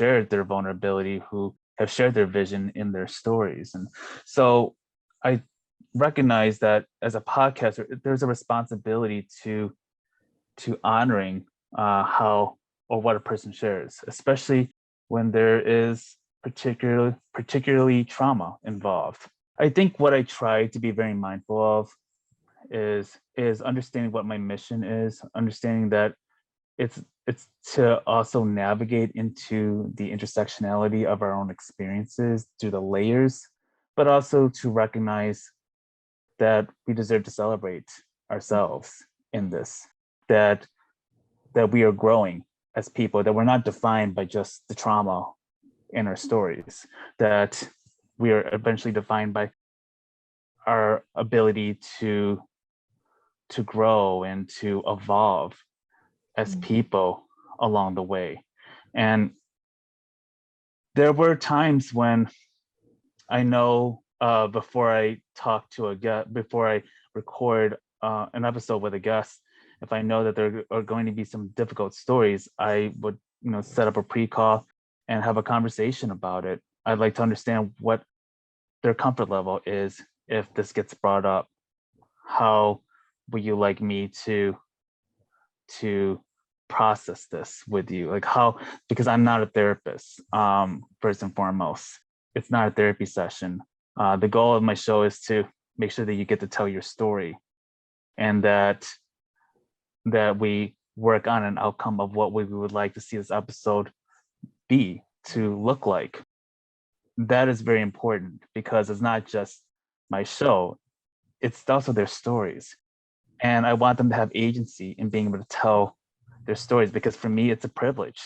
shared their vulnerability, who have shared their vision in their stories. And so I recognize that as a podcaster, there's a responsibility to honoring how or what a person shares, especially when there is particularly trauma involved. I think what I try to be very mindful of is understanding what my mission is, understanding that it's to also navigate into the intersectionality of our own experiences through the layers, but also to recognize that we deserve to celebrate ourselves in this, that we are growing as people, that we're not defined by just the trauma in our stories, that we are eventually defined by our ability to grow and to evolve as people along the way. And there were times when I know before I talk to a guest, before I record an episode with a guest, if I know that there are going to be some difficult stories, I would set up a pre-call and have a conversation about it. I'd like to understand what their comfort level is if this gets brought up. How would you like me to process this with you? Like how, because I'm not a therapist, first and foremost. It's not a therapy session. The goal of my show is to make sure that you get to tell your story, and that we work on an outcome of what we would like to see this episode be, to look like. That is very important, because it's not just my show, it's also their stories. And I want them to have agency in being able to tell their stories, because for me, it's a privilege